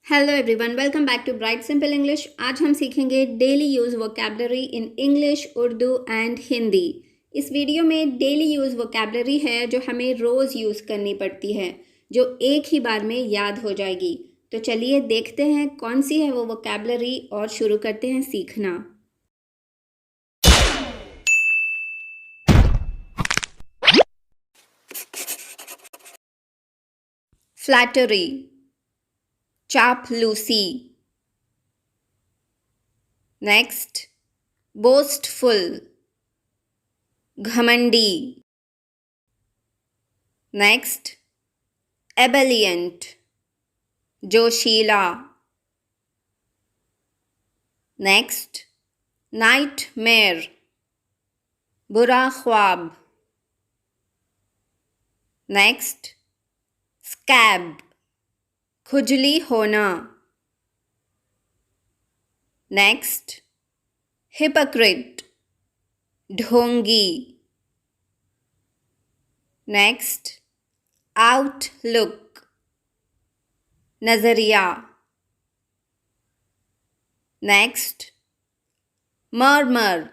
Hello everyone, welcome back to Bright Simple English. आज हम सीखेंगे daily use vocabulary in English, Urdu and Hindi. इस video में डेली यूज़ वोकैबलरी है जो हमें रोज़ यूज़ करनी पड़ती है, जो एक ही बार में याद हो जाएगी। तो चलिए देखते हैं कौन सी है वो वोकैबलरी और शुरू करते हैं सीखना। फ्लैटरी, चापलूसी। नेक्स्ट, बोस्टफुल, घमंडी। नेक्स्ट, एबलियंट, जोशीला। नेक्स्ट, नाइटमेयर, बुरा ख्वाब। नेक्स्ट, स्कैब, खुजली होना। नेक्स्ट, हिपोक्रेट, ढोंगी। नेक्स्ट, आउटलुक, नजरिया। नेक्स्ट, मर्मर,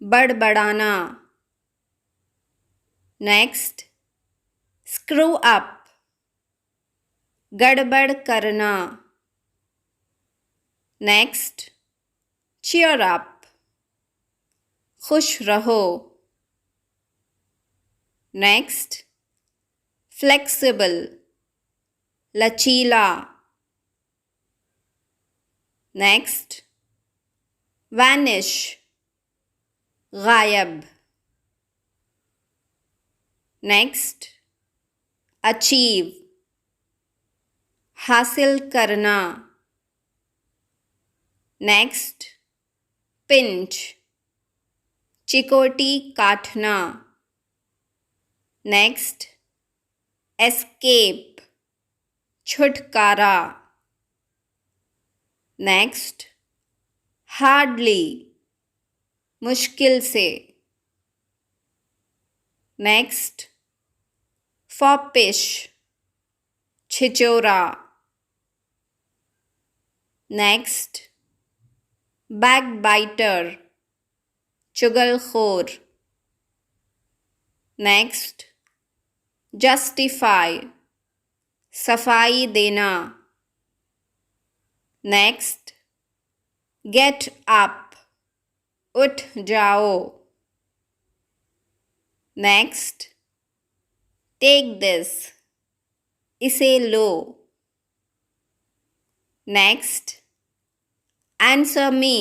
बड़बड़ाना। नेक्स्ट, स्क्रू अप, गड़बड़ करना। नेक्स्ट, चीयर अप, खुश रहो। नेक्स्ट, फ्लेक्सिबल, लचीला। नेक्स्ट, वैनिश, गायब। नेक्स्ट, अचीव, हासिल करना। नेक्स्ट, पिंच, चिकोटी काटना। नेक्स्ट, एस्केप, छुटकारा। नेक्स्ट, हार्डली, मुश्किल से। नेक्स्ट, फॉपिश, छिचोरा। नेक्स्ट, बैकबाइटर, चुगलखोर। नेक्स्ट, जस्टिफाई, सफाई देना। नेक्स्ट, गेट अप, उठ जाओ। नेक्स्ट, टेक दिस, इसे लो। नेक्स्ट, आंसर मी,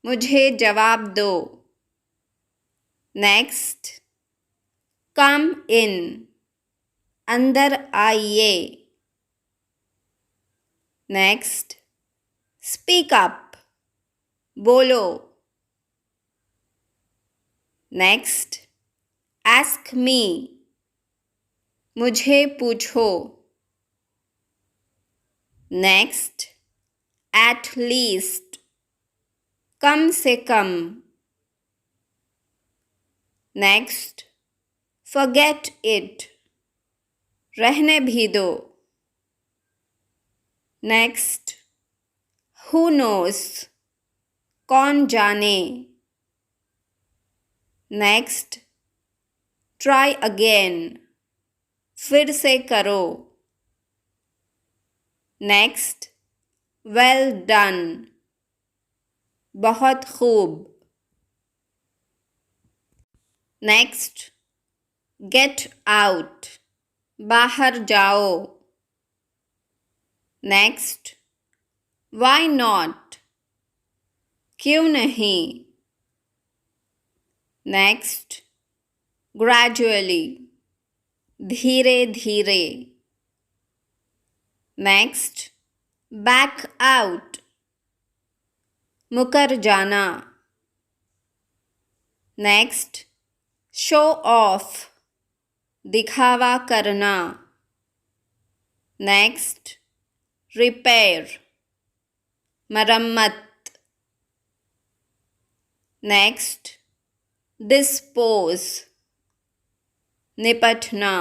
मुझे जवाब दो। नेक्स्ट, कम इन, अंदर आइए। नेक्स्ट, स्पीक अप, बोलो। नेक्स्ट, आस्क मी, मुझे पूछो। नेक्स्ट, एट लीस्ट, कम से कम। नेक्स्ट, फॉरगेट इट, रहने भी दो। नेक्स्ट, हु नोस, कौन जाने। नेक्स्ट, ट्राई अगेन, फिर से करो। नेक्स्ट, वेल डन, बहुत खूब। नेक्स्ट, गेट आउट, बाहर जाओ। नेक्स्ट, वाई नॉट, क्यों नहीं। नेक्स्ट, ग्रेजुअली, धीरे धीरे। नेक्स्ट, बैक आउट, मुकर जाना। नेक्स्ट, शो ऑफ, दिखावा करना। नेक्स्ट, रिपेयर, मरम्मत। नेक्स्ट, डिस्पोज, निपटना।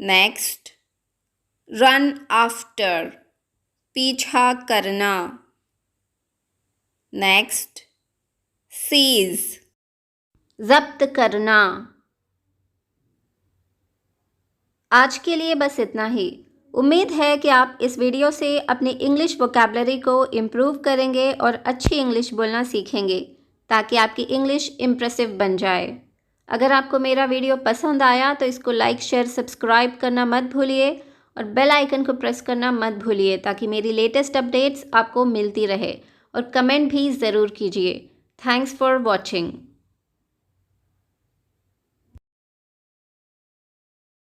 नेक्स्ट, रन आफ्टर, पीछा करना। नेक्स्ट, सीज, जब्त करना। आज के लिए बस इतना ही। उम्मीद है कि आप इस वीडियो से अपनी इंग्लिश वोकैबलरी को इम्प्रूव करेंगे और अच्छी इंग्लिश बोलना सीखेंगे ताकि आपकी इंग्लिश इम्प्रेसिव बन जाए। अगर आपको मेरा वीडियो पसंद आया तो इसको लाइक, शेयर, सब्सक्राइब करना मत भूलिए और बेल आइकन को प्रेस करना मत भूलिए ताकि मेरी लेटेस्ट अपडेट्स आपको मिलती रहे और कमेंट भी ज़रूर कीजिए। Thanks for watching.